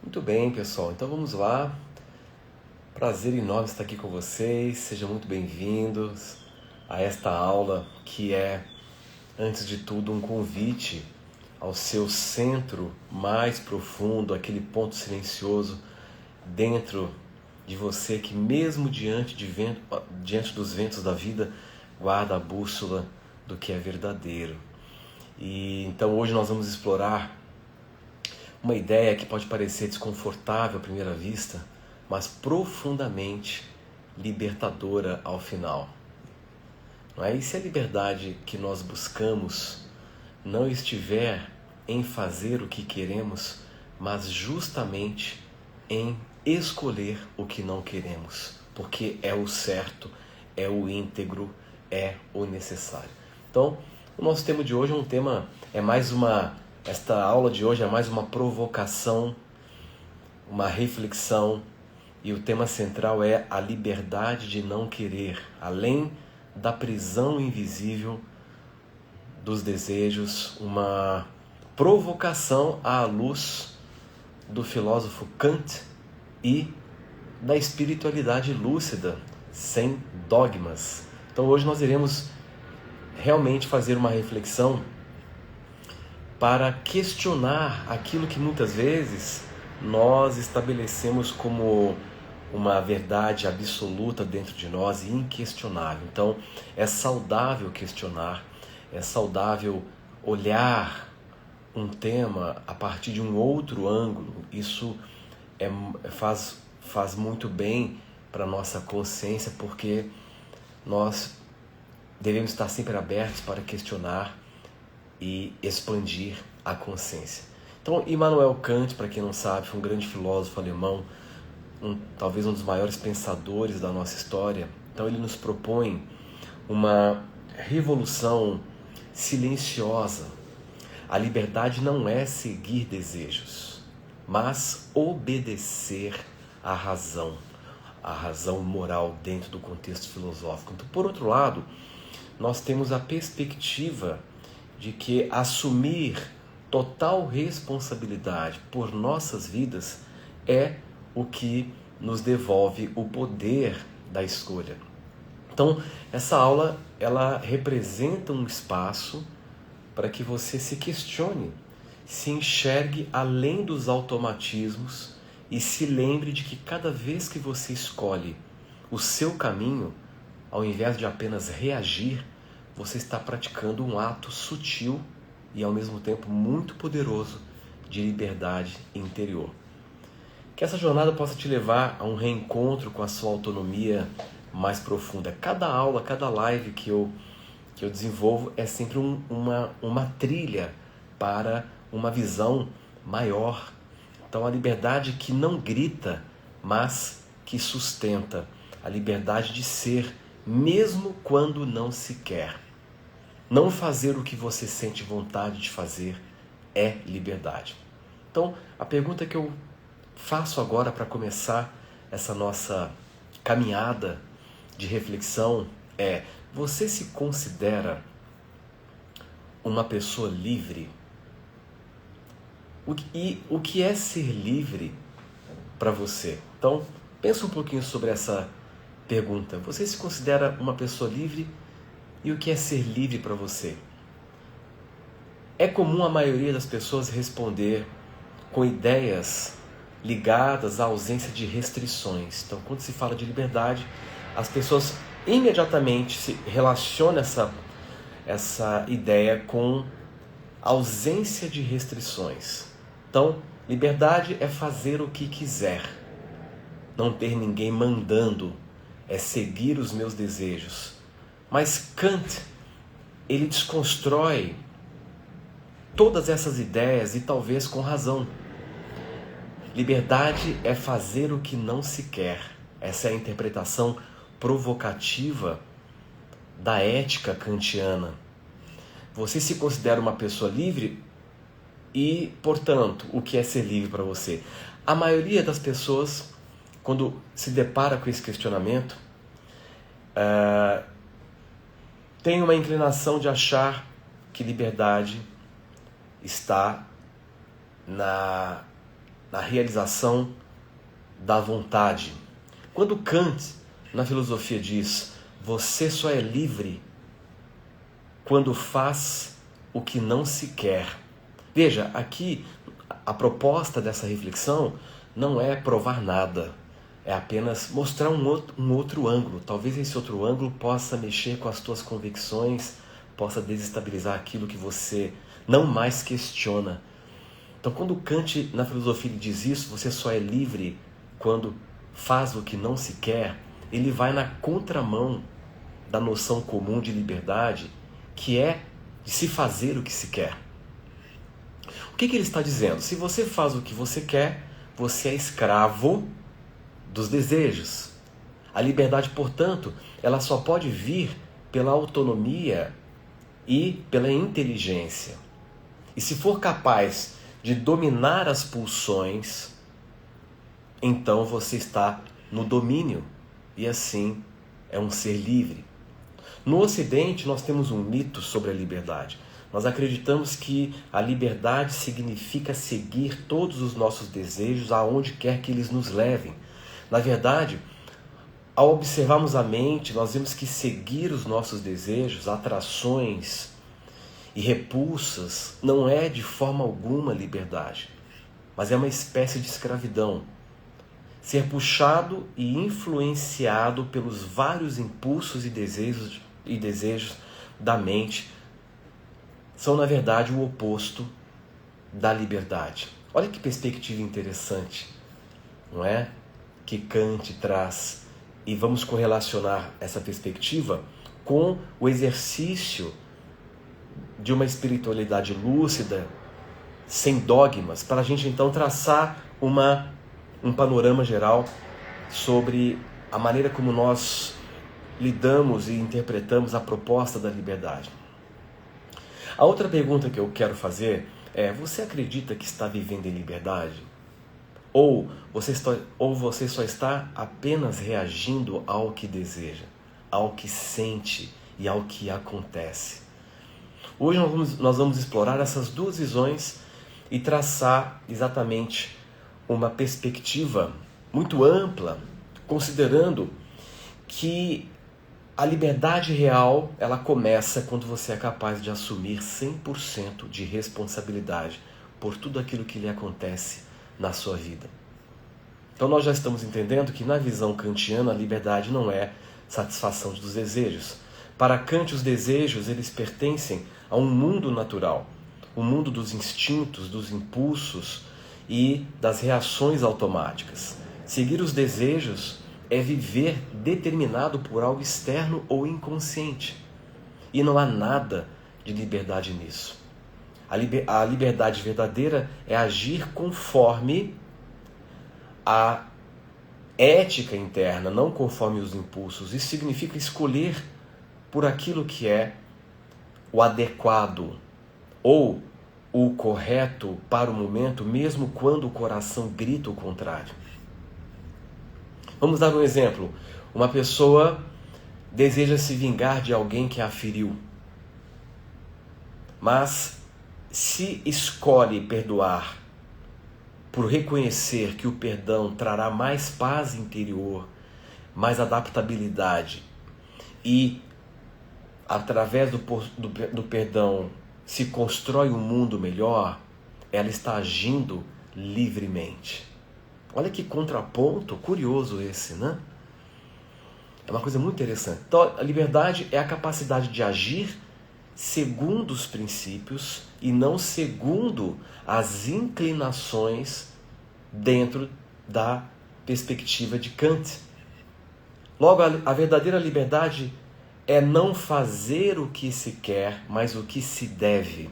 Muito bem, pessoal. Então vamos lá. Prazer enorme estar aqui com vocês. Sejam muito bem-vindos a esta aula que é, antes de tudo, um convite ao seu centro mais profundo, aquele ponto silencioso dentro de você que, mesmo diante dos ventos da vida, guarda a bússola do que é verdadeiro. E então hoje nós vamos explorar uma ideia que pode parecer desconfortável à primeira vista, mas profundamente libertadora ao final. Não é? E se a liberdade que nós buscamos não estiver em fazer o que queremos, mas justamente em escolher o que não queremos, porque é o certo, é o íntegro, é o necessário. Então, o nosso tema de hoje é um tema, esta aula de hoje é mais uma provocação, uma reflexão, e o tema central é a liberdade de não querer, além da prisão invisível dos desejos, uma provocação à luz do filósofo Kant e da espiritualidade lúcida, sem dogmas. Então hoje nós iremos realmente fazer uma reflexão para questionar aquilo que muitas vezes nós estabelecemos como uma verdade absoluta dentro de nós e inquestionável. Então, é saudável questionar, é saudável olhar um tema a partir de um outro ângulo. Isso faz muito bem para a nossa consciência, porque nós devemos estar sempre abertos para questionar e expandir a consciência. Então, Immanuel Kant, para quem não sabe, foi um grande filósofo alemão, talvez um dos maiores pensadores da nossa história. Então ele nos propõe uma revolução silenciosa. A liberdade não é seguir desejos, mas obedecer à razão moral dentro do contexto filosófico. Então, por outro lado, nós temos a perspectiva de que assumir total responsabilidade por nossas vidas é o que nos devolve o poder da escolha. Então, essa aula, ela representa um espaço para que você se questione, se enxergue além dos automatismos e se lembre de que cada vez que você escolhe o seu caminho, ao invés de apenas reagir, você está praticando um ato sutil e ao mesmo tempo muito poderoso de liberdade interior. Que essa jornada possa te levar a um reencontro com a sua autonomia mais profunda. Cada aula, cada live que eu desenvolvo é sempre uma trilha para uma visão maior. Então, a liberdade que não grita, mas que sustenta. A liberdade de ser, mesmo quando não se quer. Não fazer o que você sente vontade de fazer é liberdade. Então, a pergunta que eu faço agora para começar essa nossa caminhada de reflexão é: você se considera uma pessoa livre? O que é ser livre para você? Então, pensa um pouquinho sobre essa pergunta. Você se considera uma pessoa livre? E o que é ser livre para você? É comum a maioria das pessoas responder com ideias ligadas à ausência de restrições. Então, quando se fala de liberdade, as pessoas imediatamente se relacionam essa ideia com ausência de restrições. Então, liberdade é fazer o que quiser, não ter ninguém mandando, é seguir os meus desejos. Mas Kant, ele desconstrói todas essas ideias e talvez com razão. Liberdade é fazer o que não se quer. Essa é a interpretação provocativa da ética kantiana. Você se considera uma pessoa livre e, portanto, o que é ser livre para você? A maioria das pessoas, quando se depara com esse questionamento, tem uma inclinação de achar que liberdade está na realização da vontade. Quando Kant, na filosofia, diz: você só é livre quando faz o que não se quer. Veja, aqui a proposta dessa reflexão não é provar nada, é apenas mostrar um outro ângulo. Talvez esse outro ângulo possa mexer com as tuas convicções, possa desestabilizar aquilo que você não mais questiona. Então, quando Kant, na filosofia, ele diz isso, você só é livre quando faz o que não se quer, ele vai na contramão da noção comum de liberdade, que é de se fazer o que se quer. O que ele está dizendo? Se você faz o que você quer, você é escravo dos desejos. A liberdade, portanto, ela só pode vir pela autonomia e pela inteligência. E se for capaz de dominar as pulsões, então você está no domínio e assim é um ser livre. No Ocidente, nós temos um mito sobre a liberdade. Nós acreditamos que a liberdade significa seguir todos os nossos desejos aonde quer que eles nos levem. Na verdade, ao observarmos a mente, nós vemos que seguir os nossos desejos, atrações e repulsas não é de forma alguma liberdade, mas é uma espécie de escravidão. Ser puxado e influenciado pelos vários impulsos e desejos da mente são, na verdade, o oposto da liberdade. Olha que perspectiva interessante, não é? Que Kant traz. E vamos correlacionar essa perspectiva com o exercício de uma espiritualidade lúcida, sem dogmas, para a gente então traçar um panorama geral sobre a maneira como nós lidamos e interpretamos a proposta da liberdade. A outra pergunta que eu quero fazer é: você acredita que está vivendo em liberdade? Ou você só está apenas reagindo ao que deseja, ao que sente e ao que acontece? Hoje nós vamos explorar essas duas visões e traçar exatamente uma perspectiva muito ampla, considerando que a liberdade real, ela começa quando você é capaz de assumir 100% de responsabilidade por tudo aquilo que lhe acontece na sua vida. Então nós já estamos entendendo que na visão kantiana a liberdade não é satisfação dos desejos. Para Kant, os desejos, eles pertencem a um mundo natural, o mundo dos instintos, dos impulsos e das reações automáticas. Seguir os desejos é viver determinado por algo externo ou inconsciente. E não há nada de liberdade nisso. A liberdade verdadeira é agir conforme a ética interna, não conforme os impulsos. Isso significa escolher por aquilo que é o adequado ou o correto para o momento, mesmo quando o coração grita o contrário. Vamos dar um exemplo. Uma pessoa deseja se vingar de alguém que a feriu, mas se escolhe perdoar por reconhecer que o perdão trará mais paz interior, mais adaptabilidade e, através do perdão, se constrói um mundo melhor, ela está agindo livremente. Olha que contraponto curioso esse, né? É uma coisa muito interessante. Então, a liberdade é a capacidade de agir segundo os princípios e não segundo as inclinações dentro da perspectiva de Kant. Logo, a verdadeira liberdade é não fazer o que se quer, mas o que se deve.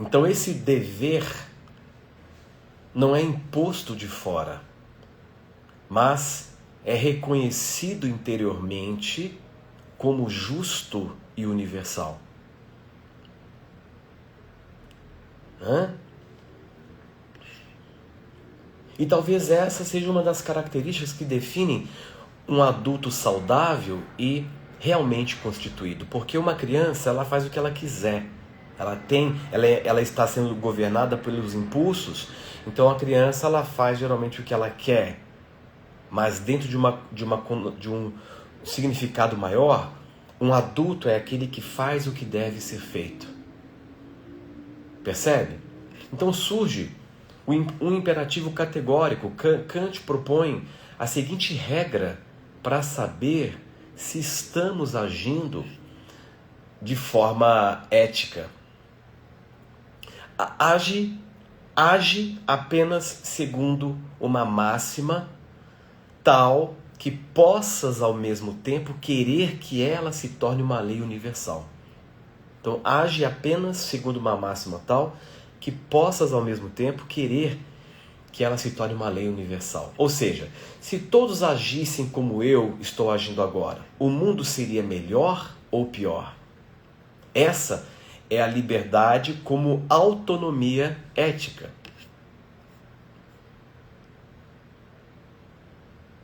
Então esse dever não é imposto de fora, mas é reconhecido interiormente como justo e universal. E talvez essa seja uma das características que definem um adulto saudável e realmente constituído. Porque uma criança, ela faz o que ela quiser. ela está sendo governada pelos impulsos. Então a criança ela faz geralmente o que ela quer, mas dentro de um significado maior, um adulto é aquele que faz o que deve ser feito. Percebe? Então surge um imperativo categórico. Kant propõe a seguinte regra para saber se estamos agindo de forma ética. Age apenas segundo uma máxima tal que possas ao mesmo tempo querer que ela se torne uma lei universal. Então, age apenas segundo uma máxima tal que possas ao mesmo tempo querer que ela se torne uma lei universal. Ou seja, se todos agissem como eu estou agindo agora, o mundo seria melhor ou pior? Essa é a liberdade como autonomia ética.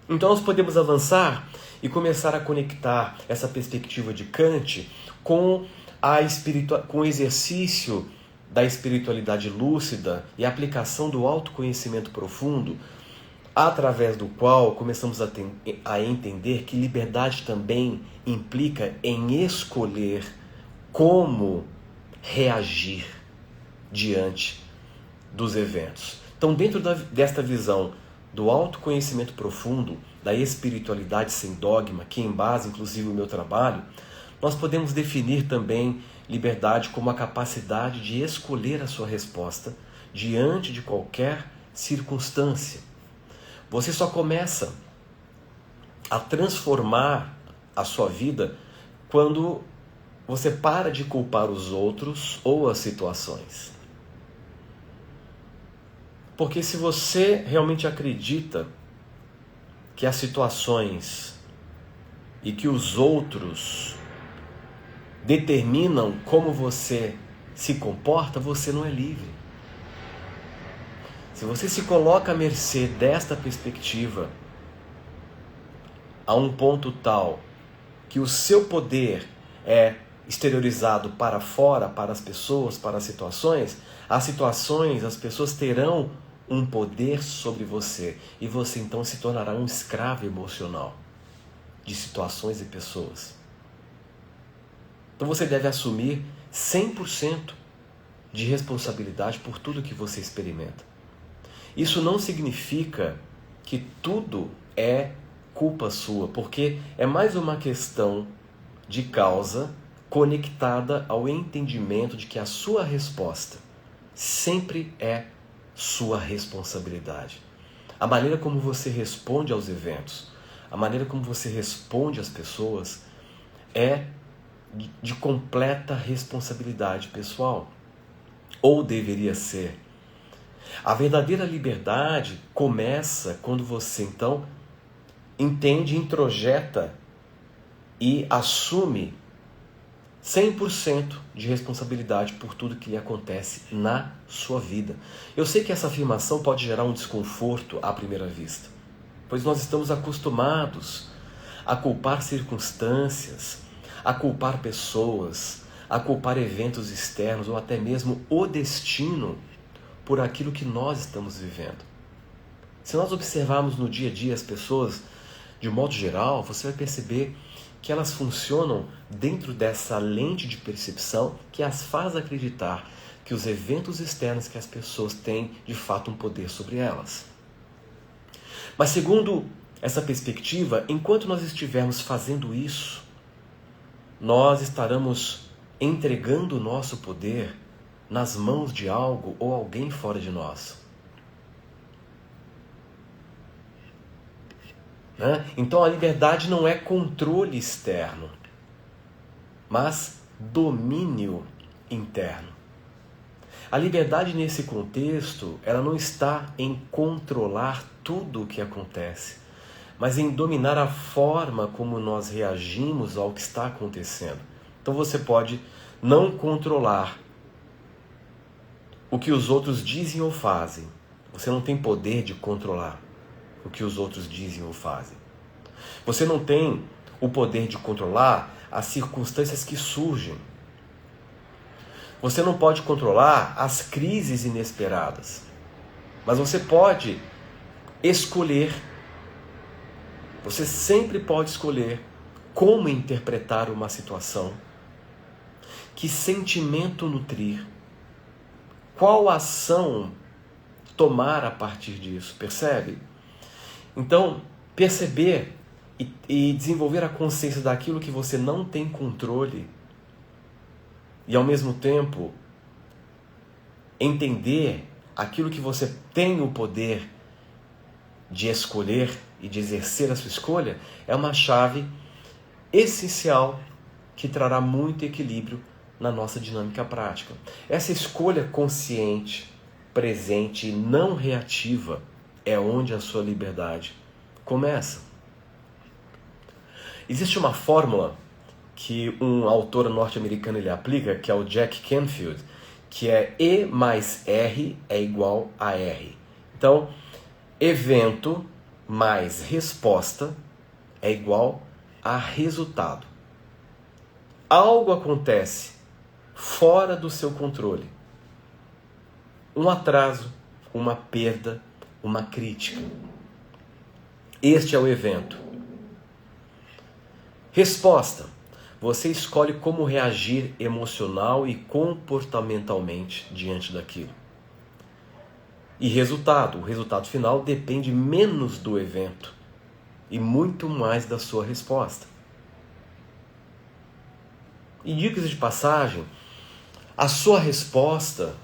Então nós podemos avançar e começar a conectar essa perspectiva de Kant com o exercício da espiritualidade lúcida e a aplicação do autoconhecimento profundo, através do qual começamos a entender que liberdade também implica em escolher como reagir diante dos eventos. Então, dentro desta visão do autoconhecimento profundo, da espiritualidade sem dogma, que embasa inclusive o meu trabalho, nós podemos definir também liberdade como a capacidade de escolher a sua resposta diante de qualquer circunstância. Você só começa a transformar a sua vida quando você para de culpar os outros ou as situações. Porque se você realmente acredita que as situações e que os outros determinam como você se comporta, você não é livre. Se você se coloca à mercê desta perspectiva, a um ponto tal que o seu poder é exteriorizado para fora, para as pessoas, para as situações, as pessoas terão um poder sobre você e você então se tornará um escravo emocional de situações e pessoas. Então você deve assumir 100% de responsabilidade por tudo que você experimenta. Isso não significa que tudo é culpa sua, porque é mais uma questão de causa conectada ao entendimento de que a sua resposta sempre é sua responsabilidade. A maneira como você responde aos eventos, a maneira como você responde às pessoas é de completa responsabilidade pessoal, ou deveria ser. A verdadeira liberdade começa quando você então entende, introjeta e assume 100% de responsabilidade por tudo que lhe acontece na sua vida. Eu sei que essa afirmação pode gerar um desconforto à primeira vista, pois nós estamos acostumados a culpar circunstâncias, a culpar pessoas, a culpar eventos externos ou até mesmo o destino por aquilo que nós estamos vivendo. Se nós observarmos no dia a dia as pessoas de modo geral, você vai perceber que elas funcionam dentro dessa lente de percepção que as faz acreditar que os eventos externos que as pessoas têm de fato um poder sobre elas. Mas segundo essa perspectiva, enquanto nós estivermos fazendo isso, nós estaremos entregando o nosso poder nas mãos de algo ou alguém fora de nós. Então a liberdade não é controle externo, mas domínio interno. A liberdade nesse contexto, ela não está em controlar tudo o que acontece, mas em dominar a forma como nós reagimos ao que está acontecendo. Então você pode não controlar o que os outros dizem ou fazem. Você não tem poder de controlar o que os outros dizem ou fazem. Você não tem o poder de controlar as circunstâncias que surgem. Você não pode controlar as crises inesperadas, mas você pode escolher. Você sempre pode escolher como interpretar uma situação, que sentimento nutrir, qual ação tomar a partir disso, percebe? Então, perceber e desenvolver a consciência daquilo que você não tem controle e, ao mesmo tempo, entender aquilo que você tem o poder de escolher e de exercer a sua escolha, é uma chave essencial que trará muito equilíbrio na nossa dinâmica prática. Essa escolha consciente, presente e não reativa é onde a sua liberdade começa. Existe uma fórmula que um autor norte-americano ele aplica, que é o Jack Canfield, que é E mais R é igual a R. Então, evento mais resposta é igual a resultado. Algo acontece fora do seu controle. Um atraso, uma perda, uma crítica. Este é o evento. Resposta. Você escolhe como reagir emocional e comportamentalmente diante daquilo. E resultado. O resultado final depende menos do evento e muito mais da sua resposta. E dicas de passagem, a sua resposta,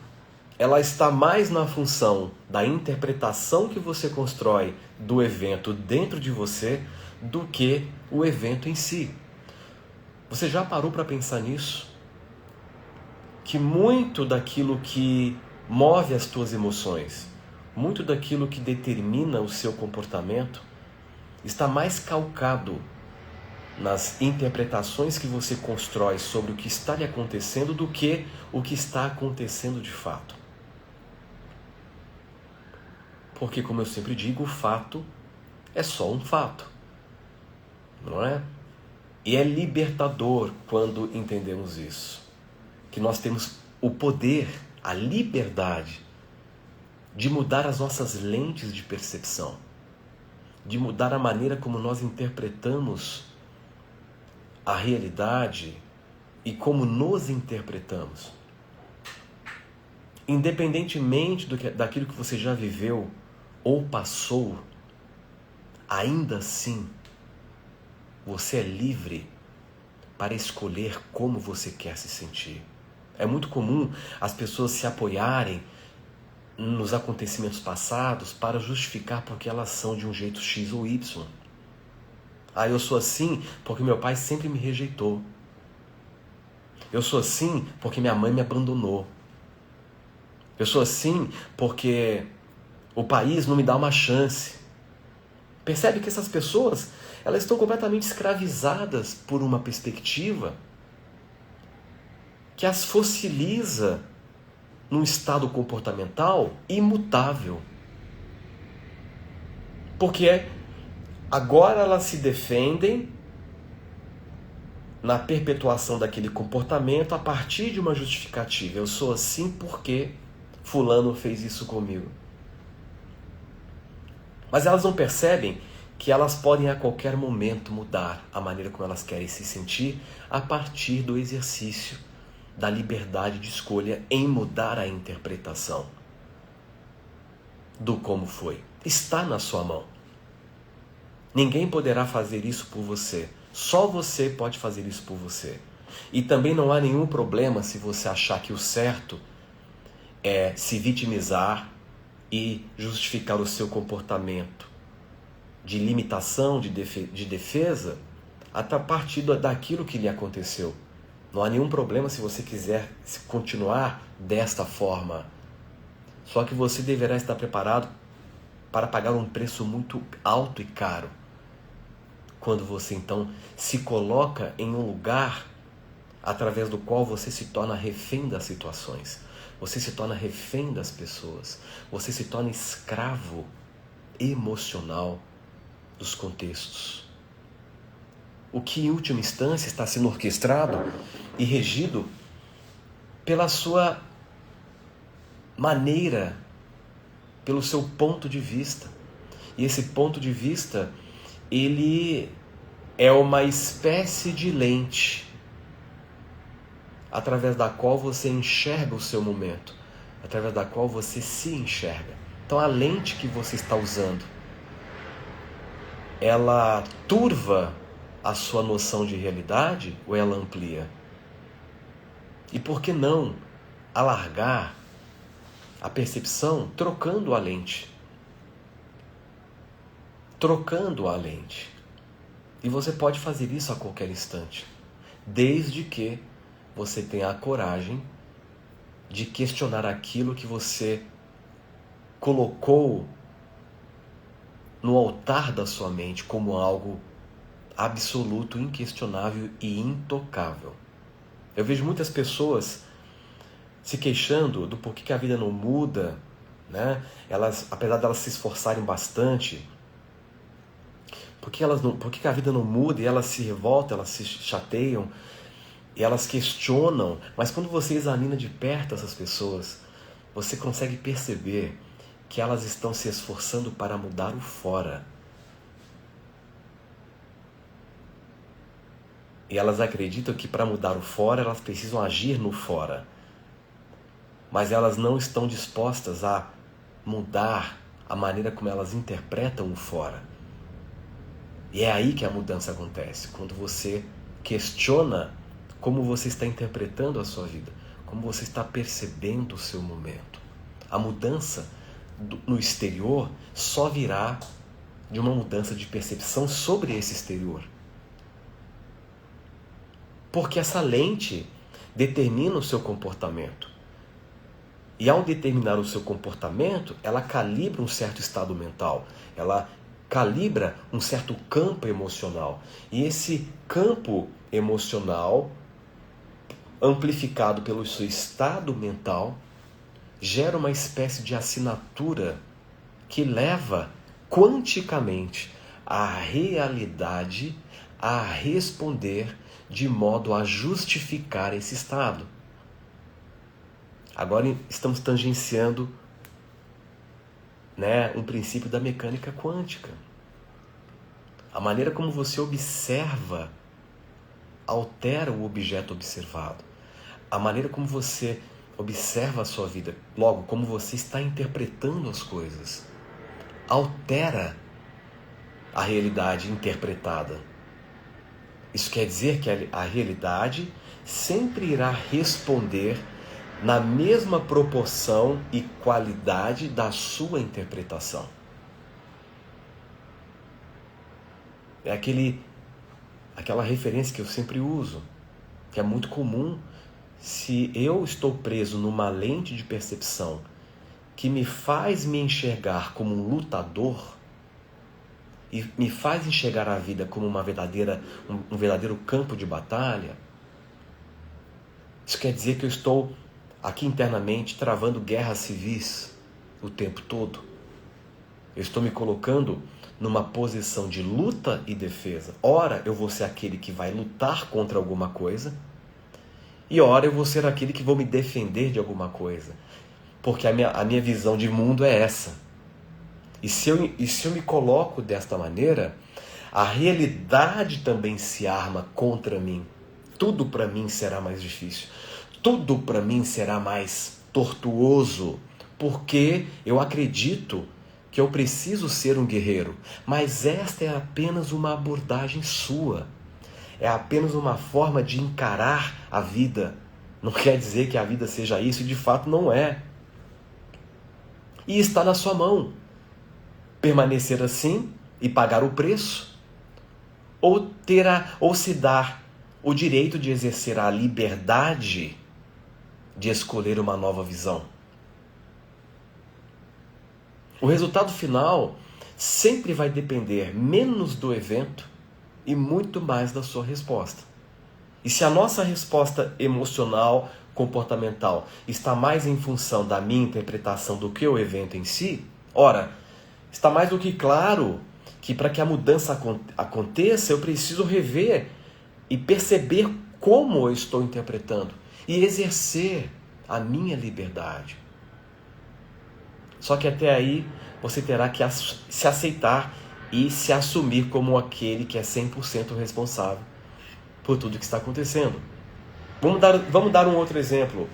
ela está mais na função da interpretação que você constrói do evento dentro de você do que o evento em si. Você já parou para pensar nisso? Que muito daquilo que move as tuas emoções, muito daquilo que determina o seu comportamento, está mais calcado nas interpretações que você constrói sobre o que está lhe acontecendo do que o que está acontecendo de fato. Porque, como eu sempre digo, o fato é só um fato, não é? E é libertador quando entendemos isso, que nós temos o poder, a liberdade de mudar as nossas lentes de percepção, de mudar a maneira como nós interpretamos a realidade e como nos interpretamos. Independentemente daquilo que você já viveu ou passou, ainda assim, você é livre para escolher como você quer se sentir. É muito comum as pessoas se apoiarem nos acontecimentos passados para justificar porque elas são de um jeito X ou Y. Eu sou assim porque meu pai sempre me rejeitou. Eu sou assim porque minha mãe me abandonou. Eu sou assim porque o país não me dá uma chance. Percebe que essas pessoas, elas estão completamente escravizadas por uma perspectiva que as fossiliza num estado comportamental imutável. Porque agora elas se defendem na perpetuação daquele comportamento a partir de uma justificativa. Eu sou assim porque fulano fez isso comigo. Mas elas não percebem que elas podem a qualquer momento mudar a maneira como elas querem se sentir a partir do exercício da liberdade de escolha em mudar a interpretação do como foi. Está na sua mão. Ninguém poderá fazer isso por você. Só você pode fazer isso por você. E também não há nenhum problema se você achar que o certo é se vitimizar e justificar o seu comportamento de limitação, de defesa, a partir daquilo que lhe aconteceu. Não há nenhum problema se você quiser continuar desta forma. Só que você deverá estar preparado para pagar um preço muito alto e caro quando você então se coloca em um lugar através do qual você se torna refém das situações. Você se torna refém das pessoas. Você se torna escravo emocional dos contextos. O que, em última instância, está sendo orquestrado e regido pela sua maneira, pelo seu ponto de vista. E esse ponto de vista, ele é uma espécie de lente através da qual você enxerga o seu momento, através da qual você se enxerga. Então a lente que você está usando, ela turva a sua noção de realidade ou ela amplia? E por que não alargar a percepção trocando a lente? Trocando a lente. E você pode fazer isso a qualquer instante, desde que você tenha a coragem de questionar aquilo que você colocou no altar da sua mente como algo absoluto, inquestionável e intocável. Eu vejo muitas pessoas se queixando do porquê que a vida não muda, né? Elas, apesar de elas se esforçarem bastante, por que a vida não muda? E elas se revoltam, elas se chateiam, e elas questionam. Mas quando você examina de perto essas pessoas, você consegue perceber que elas estão se esforçando para mudar o fora. E elas acreditam que para mudar o fora, elas precisam agir no fora. Mas elas não estão dispostas a mudar a maneira como elas interpretam o fora. E é aí que a mudança acontece, quando você questiona como você está interpretando a sua vida, como você está percebendo o seu momento. A mudança no exterior só virá de uma mudança de percepção sobre esse exterior. Porque essa lente determina o seu comportamento. E ao determinar o seu comportamento, ela calibra um certo estado mental. Ela calibra um certo campo emocional. E esse campo emocional, amplificado pelo seu estado mental, gera uma espécie de assinatura que leva quanticamente a realidade a responder de modo a justificar esse estado. Agora estamos tangenciando, um princípio da mecânica quântica. A maneira como você observa altera o objeto observado. A maneira como você observa a sua vida, logo, como você está interpretando as coisas, altera a realidade interpretada. Isso quer dizer que a realidade sempre irá responder na mesma proporção e qualidade da sua interpretação. É aquela referência que eu sempre uso, que é muito comum. Se eu estou preso numa lente de percepção que me faz me enxergar como um lutador e me faz enxergar a vida como um verdadeiro campo de batalha, isso quer dizer que eu estou aqui internamente travando guerras civis o tempo todo. Eu estou me colocando numa posição de luta e defesa. Ora, eu vou ser aquele que vai lutar contra alguma coisa, e ora eu vou ser aquele que vou me defender de alguma coisa. Porque a minha visão de mundo é essa. E se eu me coloco desta maneira, a realidade também se arma contra mim. Tudo para mim será mais difícil. Tudo para mim será mais tortuoso. Porque eu acredito que eu preciso ser um guerreiro. Mas esta é apenas uma abordagem sua. É apenas uma forma de encarar a vida. Não quer dizer que a vida seja isso, e de fato não é. E está na sua mão permanecer assim e pagar o preço, ou se dar o direito de exercer a liberdade de escolher uma nova visão. O resultado final sempre vai depender menos do evento e muito mais da sua resposta. E se a nossa resposta emocional, comportamental, está mais em função da minha interpretação do que o evento em si, ora, está mais do que claro que para que a mudança aconteça, eu preciso rever e perceber como eu estou interpretando e exercer a minha liberdade. Só que até aí você terá que se aceitar e se assumir como aquele que é 100% responsável por tudo que está acontecendo. Vamos dar um outro exemplo,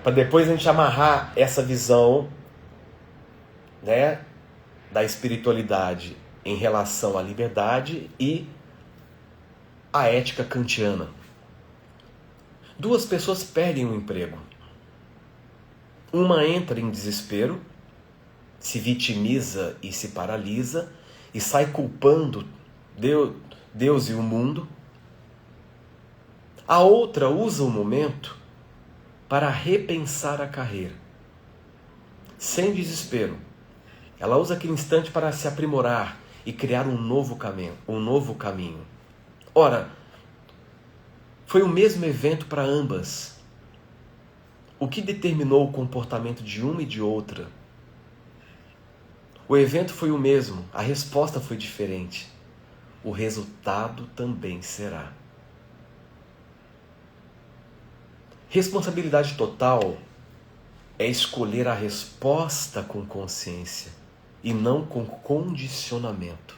para depois a gente amarrar essa visão, né, da espiritualidade em relação à liberdade e à ética kantiana. Duas pessoas perdem um emprego. Uma entra em desespero, se vitimiza e se paralisa e sai culpando Deus e o mundo. A outra usa o momento para repensar a carreira, sem desespero. Ela usa aquele instante para se aprimorar e criar um novo caminho. Ora, foi o mesmo evento para ambas. O que determinou o comportamento de uma e de outra? O evento foi o mesmo, a resposta foi diferente. O resultado também será. Responsabilidade total é escolher a resposta com consciência e não com condicionamento.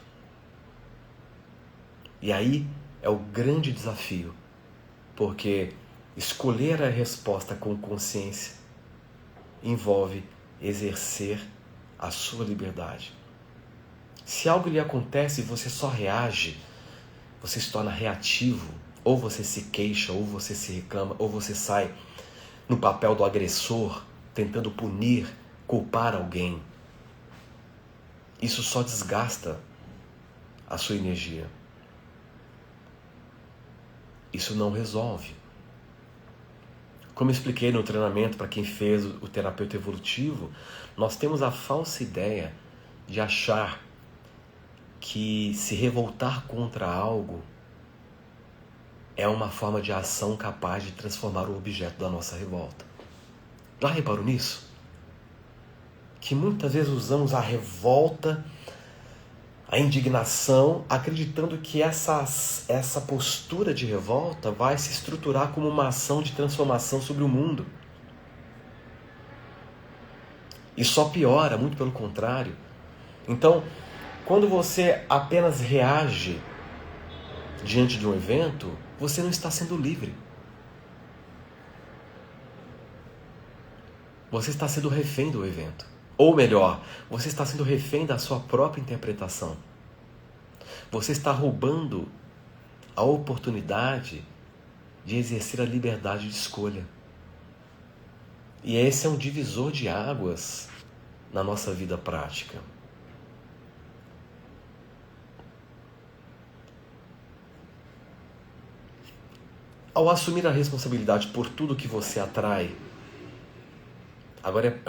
E aí é o grande desafio, porque escolher a resposta com consciência envolve exercer a sua liberdade. Se algo lhe acontece e você só reage, você se torna reativo, ou você se queixa, ou você se reclama, ou você sai no papel do agressor, tentando punir, culpar alguém. Isso só desgasta a sua energia. Isso não resolve. Como eu expliquei no treinamento para quem fez o terapeuta evolutivo, nós temos a falsa ideia de achar que se revoltar contra algo é uma forma de ação capaz de transformar o objeto da nossa revolta. Já reparou nisso? Que muitas vezes usamos a revolta, a indignação, acreditando que essa postura de revolta vai se estruturar como uma ação de transformação sobre o mundo. E só piora, muito pelo contrário. Então, quando você apenas reage diante de um evento, você não está sendo livre. Você está sendo refém do evento. Ou melhor, você está sendo refém da sua própria interpretação. Você está roubando a oportunidade de exercer a liberdade de escolha. E esse é um divisor de águas na nossa vida prática. Ao assumir a responsabilidade por tudo que você atrai, agora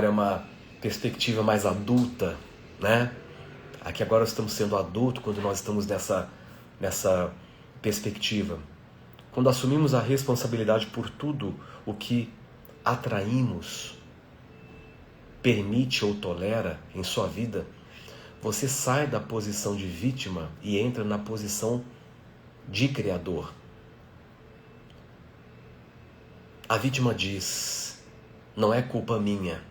é uma perspectiva mais adulta, né? Aqui agora estamos sendo adultos quando nós estamos nessa perspectiva. Quando assumimos a responsabilidade por tudo o que atraímos, permite ou tolera em sua vida, você sai da posição de vítima e entra na posição de criador. A vítima diz, não é culpa minha.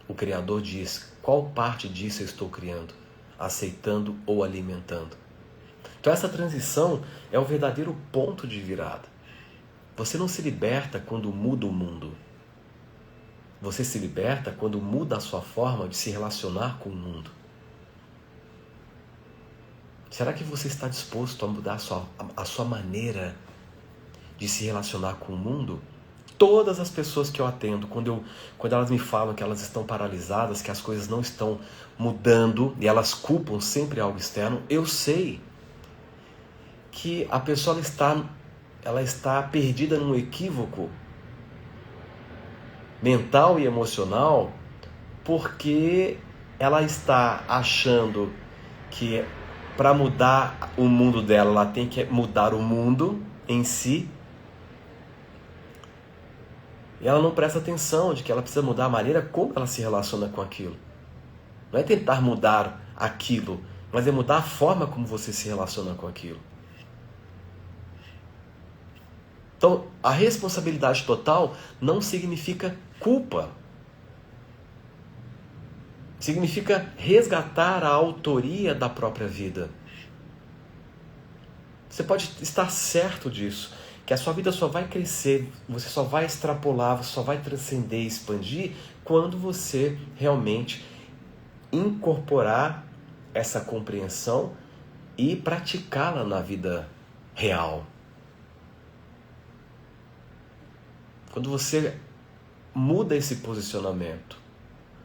O criador diz, qual parte disso eu estou criando, aceitando ou alimentando? Então essa transição é o verdadeiro ponto de virada. Você não se liberta quando muda o mundo. Você se liberta quando muda a sua forma de se relacionar com o mundo. Será que você está disposto a mudar a sua maneira de se relacionar com o mundo? Todas as pessoas que eu atendo, quando elas me falam que elas estão paralisadas, que as coisas não estão mudando e elas culpam sempre algo externo, eu sei que a pessoa ela está perdida num equívoco mental e emocional, porque ela está achando que para mudar o mundo dela, ela tem que mudar o mundo em si. E ela não presta atenção de que ela precisa mudar a maneira como ela se relaciona com aquilo. Não é tentar mudar aquilo, mas é mudar a forma como você se relaciona com aquilo. Então, a responsabilidade total não significa culpa. Significa resgatar a autoria da própria vida. Você pode estar certo disso, que a sua vida só vai crescer, você só vai extrapolar, você só vai transcender e expandir quando você realmente incorporar essa compreensão e praticá-la na vida real. Quando você muda esse posicionamento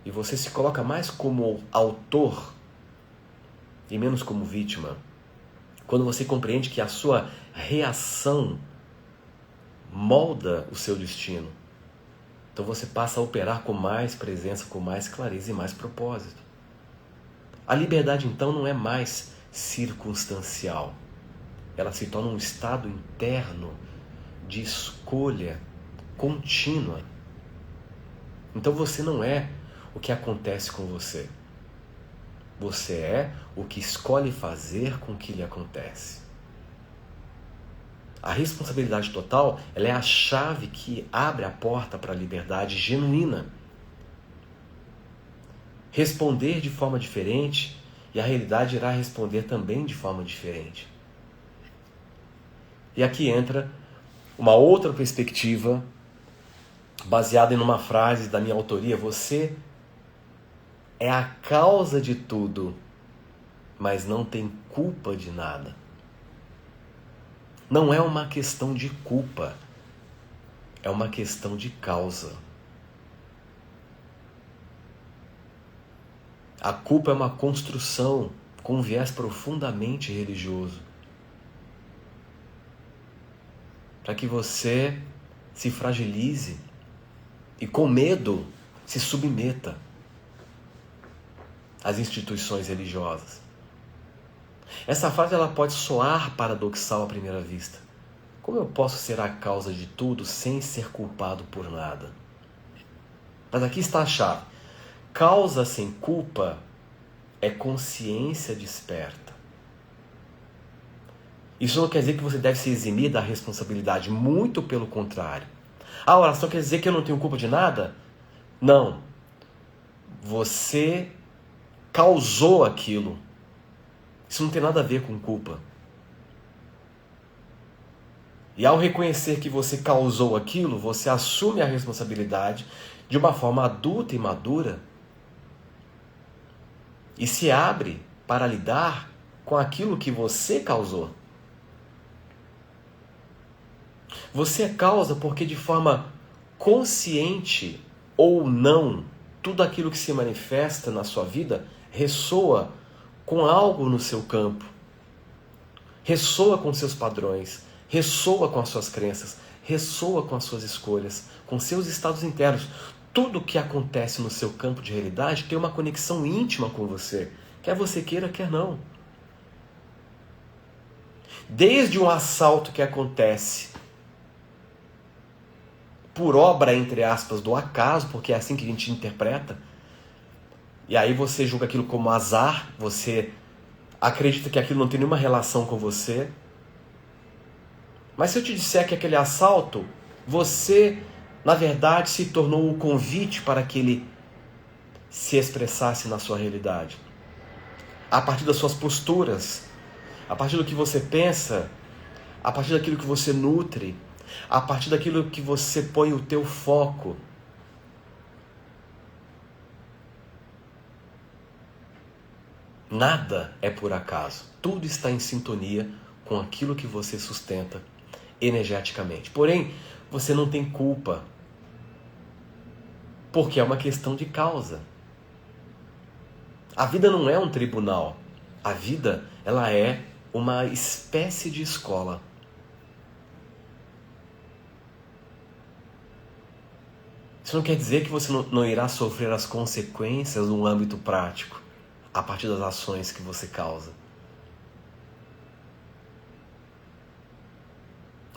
e você se coloca mais como autor e menos como vítima, quando você compreende que a sua reação molda o seu destino, então você passa a operar com mais presença, com mais clareza e mais propósito. A liberdade, então, não é mais circunstancial. Ela se torna um estado interno de escolha contínua. Então você não é o que acontece com você. Você é o que escolhe fazer com o que lhe acontece. A responsabilidade total, ela é a chave que abre a porta para a liberdade genuína. Responder de forma diferente e a realidade irá responder também de forma diferente. E aqui entra uma outra perspectiva baseada em uma frase da minha autoria: você é a causa de tudo, mas não tem culpa de nada. Não é uma questão de culpa, é uma questão de causa. A culpa é uma construção com um viés profundamente religioso, para que você se fragilize e com medo se submeta às instituições religiosas. Essa frase ela pode soar paradoxal à primeira vista. Como eu posso ser a causa de tudo sem ser culpado por nada? Mas aqui está a chave. Causa sem culpa é consciência desperta. Isso não quer dizer que você deve se eximir da responsabilidade, muito pelo contrário. A oração quer dizer que eu não tenho culpa de nada? Não. Você causou aquilo. Isso não tem nada a ver com culpa. E ao reconhecer que você causou aquilo, você assume a responsabilidade de uma forma adulta e madura e se abre para lidar com aquilo que você causou. Você é causa porque de forma consciente ou não, tudo aquilo que se manifesta na sua vida ressoa com algo no seu campo, ressoa com seus padrões, ressoa com as suas crenças, ressoa com as suas escolhas, com seus estados internos. Tudo que acontece no seu campo de realidade tem uma conexão íntima com você, quer você queira, quer não. Desde um assalto que acontece por obra, entre aspas, do acaso, porque é assim que a gente interpreta, e aí você julga aquilo como azar, você acredita que aquilo não tem nenhuma relação com você. Mas se eu te disser que aquele assalto, você, na verdade, se tornou o convite para que ele se expressasse na sua realidade. A partir das suas posturas, a partir do que você pensa, a partir daquilo que você nutre, a partir daquilo que você põe o teu foco. Nada é por acaso. Tudo está em sintonia com aquilo que você sustenta energeticamente. Porém, você não tem culpa, porque é uma questão de causa. A vida não é um tribunal. A vida, ela é uma espécie de escola. Isso não quer dizer que você não irá sofrer as consequências no âmbito prático, a partir das ações que você causa.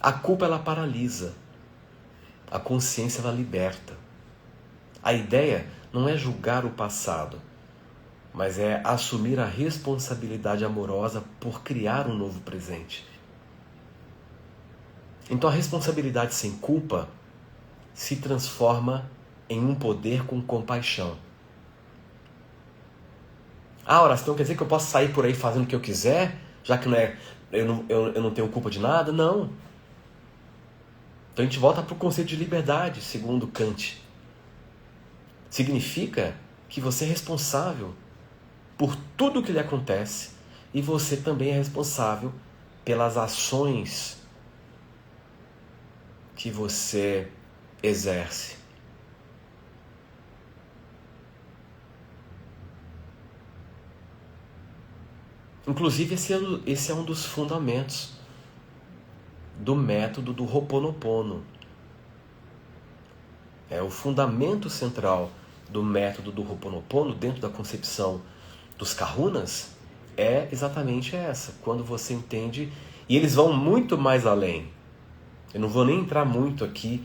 A culpa, ela paralisa. A consciência, ela liberta. A ideia não é julgar o passado, mas é assumir a responsabilidade amorosa por criar um novo presente. Então a responsabilidade sem culpa se transforma em um poder com compaixão. Ah, oração quer dizer que eu posso sair por aí fazendo o que eu quiser, já que eu não tenho culpa de nada? Não. Então a gente volta para o conceito de liberdade, segundo Kant. Significa que você é responsável por tudo o que lhe acontece e você também é responsável pelas ações que você exerce. Inclusive, esse é um dos fundamentos do método do Ho'oponopono. O fundamento central do método do Ho'oponopono, dentro da concepção dos kahunas, é exatamente essa. Quando você entende, e eles vão muito mais além. Eu não vou nem entrar muito aqui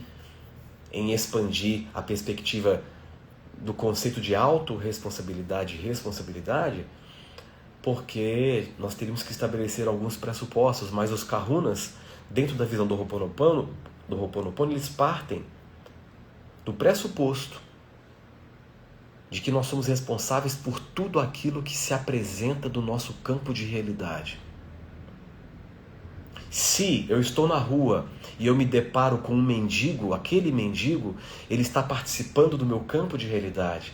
em expandir a perspectiva do conceito de autorresponsabilidade e responsabilidade, porque nós teríamos que estabelecer alguns pressupostos, mas os kahunas, dentro da visão do Ho'oponopono, eles partem do pressuposto de que nós somos responsáveis por tudo aquilo que se apresenta do nosso campo de realidade. Se eu estou na rua e eu me deparo com um mendigo, aquele mendigo, ele está participando do meu campo de realidade.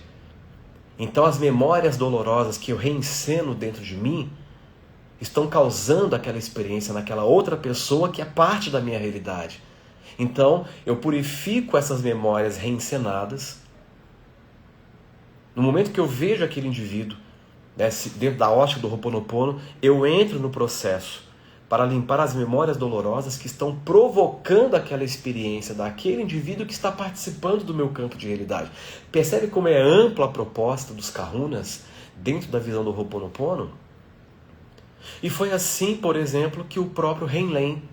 Então as memórias dolorosas que eu reenceno dentro de mim estão causando aquela experiência naquela outra pessoa que é parte da minha realidade. Então eu purifico essas memórias reencenadas. No momento que eu vejo aquele indivíduo, dentro da ótica do Ho'oponopono, eu entro no processo para limpar as memórias dolorosas que estão provocando aquela experiência daquele indivíduo que está participando do meu campo de realidade. Percebe como é ampla a proposta dos kahunas dentro da visão do Ho'oponopono? E foi assim, por exemplo, que o próprio Heinlein,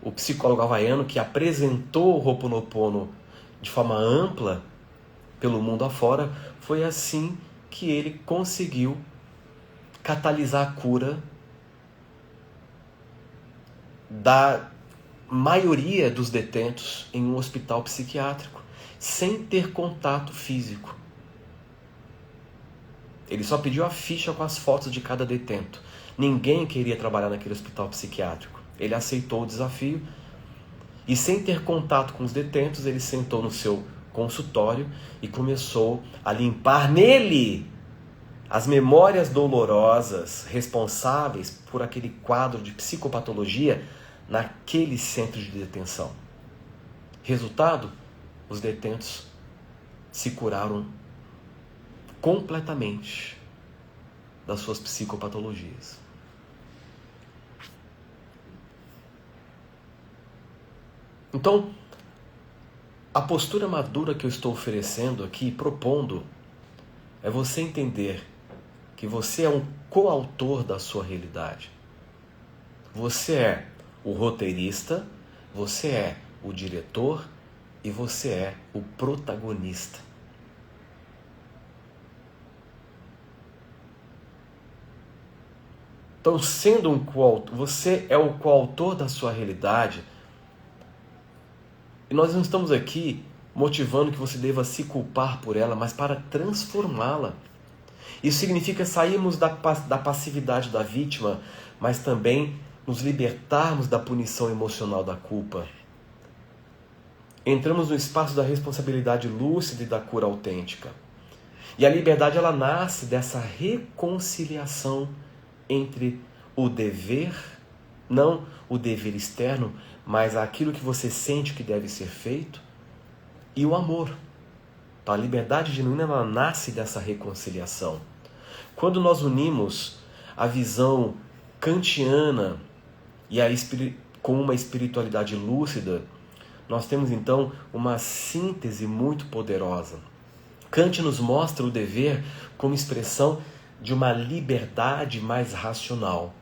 o psicólogo havaiano que apresentou o Ho'oponopono de forma ampla pelo mundo afora, foi assim que ele conseguiu catalisar a cura da maioria dos detentos em um hospital psiquiátrico, sem ter contato físico. Ele só pediu a ficha com as fotos de cada detento. Ninguém queria trabalhar naquele hospital psiquiátrico. Ele aceitou o desafio e, sem ter contato com os detentos, ele sentou no seu consultório e começou a limpar nele as memórias dolorosas responsáveis por aquele quadro de psicopatologia naquele centro de detenção. Resultado, os detentos se curaram completamente das suas psicopatologias. Então, a postura madura que eu estou oferecendo aqui, propondo, é você entender que você é um coautor da sua realidade. Você é o roteirista, você é o diretor e você é o protagonista. Então, sendo um coautor, você é o coautor da sua realidade. E nós não estamos aqui motivando que você deva se culpar por ela, mas para transformá-la. Isso significa sairmos da passividade da vítima, mas também nos libertarmos da punição emocional da culpa. Entramos no espaço da responsabilidade lúcida e da cura autêntica. E a liberdade, ela nasce dessa reconciliação entre o dever, não o dever externo, mas aquilo que você sente que deve ser feito, e o amor. A liberdade genuína, ela nasce dessa reconciliação. Quando nós unimos a visão kantiana e com uma espiritualidade lúcida, nós temos então uma síntese muito poderosa. Kant nos mostra o dever como expressão de uma liberdade mais racional.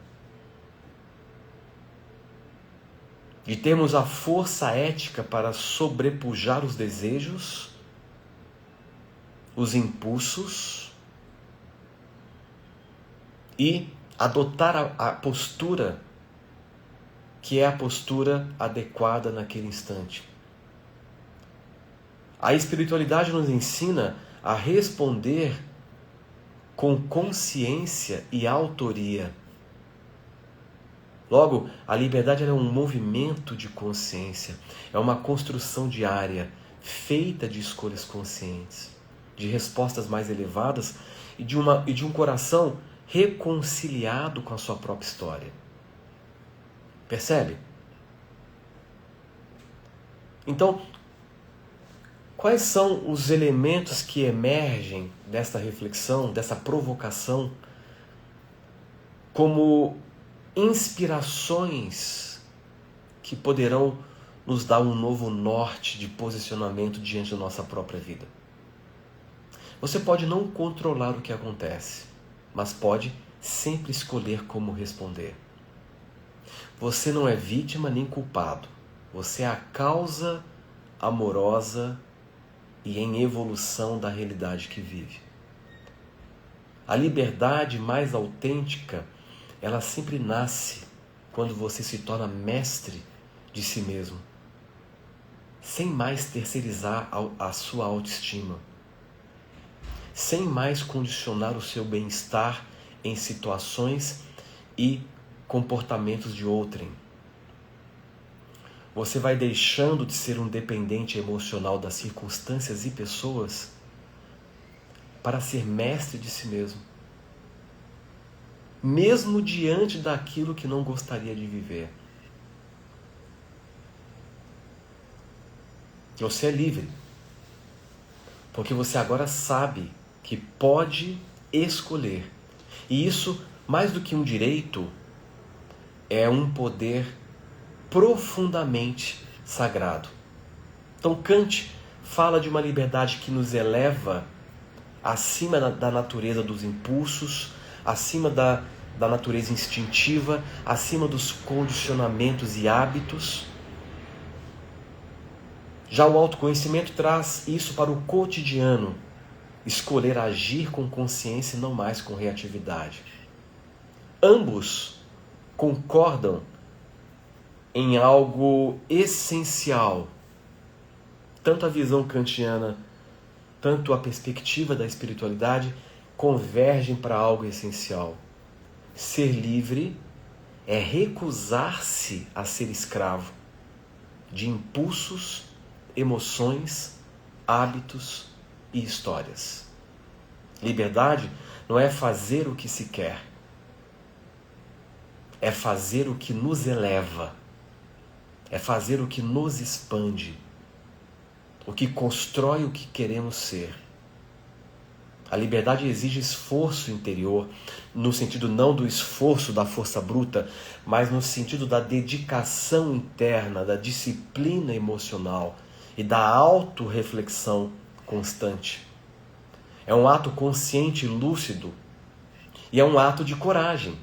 De termos a força ética para sobrepujar os desejos, os impulsos e adotar a postura que é a postura adequada naquele instante. A espiritualidade nos ensina a responder com consciência e autoria. Logo, a liberdade é um movimento de consciência, é uma construção diária, feita de escolhas conscientes, de respostas mais elevadas e de um coração reconciliado com a sua própria história. Percebe? Então, quais são os elementos que emergem desta reflexão, dessa provocação, como inspirações que poderão nos dar um novo norte de posicionamento diante da nossa própria vida? Você pode não controlar o que acontece, mas pode sempre escolher como responder. Você não é vítima nem culpado. Você é a causa amorosa e em evolução da realidade que vive. A liberdade mais autêntica, ela sempre nasce quando você se torna mestre de si mesmo, sem mais terceirizar a sua autoestima, sem mais condicionar o seu bem-estar em situações e comportamentos de outrem. Você vai deixando de ser um dependente emocional das circunstâncias e pessoas para ser mestre de si mesmo, mesmo diante daquilo que não gostaria de viver. Você é livre, porque você agora sabe que pode escolher. E isso, mais do que um direito, é um poder profundamente sagrado. Então Kant fala de uma liberdade que nos eleva acima da natureza dos impulsos, acima da natureza instintiva, acima dos condicionamentos e hábitos. Já o autoconhecimento traz isso para o cotidiano, escolher agir com consciência e não mais com reatividade. Ambos concordam em algo essencial. Tanto a visão kantiana, tanto a perspectiva da espiritualidade convergem para algo essencial. Ser livre é recusar-se a ser escravo de impulsos, emoções, hábitos e histórias. Liberdade não é fazer o que se quer, é fazer o que nos eleva, é fazer o que nos expande, o que constrói o que queremos ser. A liberdade exige esforço interior, no sentido não do esforço da força bruta, mas no sentido da dedicação interna, da disciplina emocional e da autorreflexão constante. É um ato consciente e lúcido, e é um ato de coragem.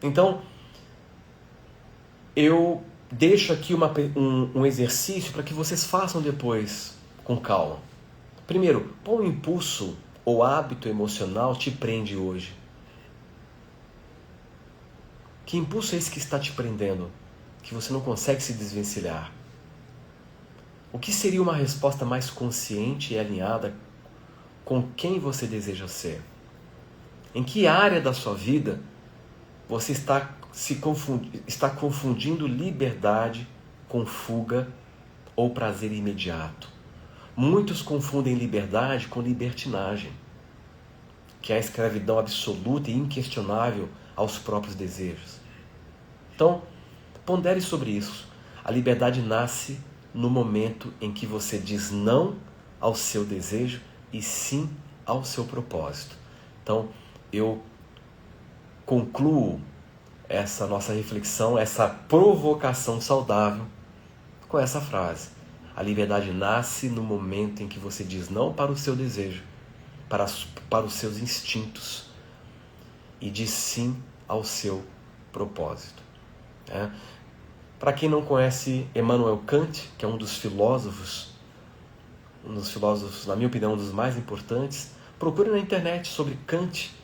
Então, eu deixo aqui um exercício para que vocês façam depois com calma. Primeiro, qual impulso ou hábito emocional te prende hoje? Que impulso é esse que está te prendendo, que você não consegue se desvencilhar? O que seria uma resposta mais consciente e alinhada com quem você deseja ser? Em que área da sua vida você está confundindo liberdade com fuga ou prazer imediato? Muitos confundem liberdade com libertinagem, que é a escravidão absoluta e inquestionável aos próprios desejos. Então, pondere sobre isso. A liberdade nasce no momento em que você diz não ao seu desejo e sim ao seu propósito. Então, eu concluo essa nossa reflexão, essa provocação saudável com essa frase: a liberdade nasce no momento em que você diz não para o seu desejo, para os seus instintos e diz sim ao seu propósito. Para quem não conhece Immanuel Kant, que é um dos filósofos, na minha opinião, um dos mais importantes, procure na internet sobre Kant.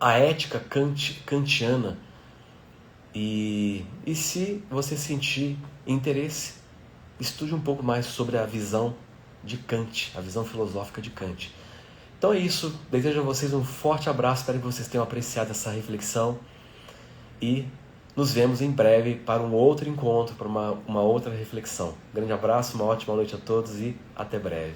a ética kantiana. E se você sentir interesse, estude um pouco mais sobre a visão de Kant, a visão filosófica de Kant. Então é isso, desejo a vocês um forte abraço, espero que vocês tenham apreciado essa reflexão e nos vemos em breve para um outro encontro, para uma outra reflexão. Grande abraço, uma ótima noite a todos e até breve.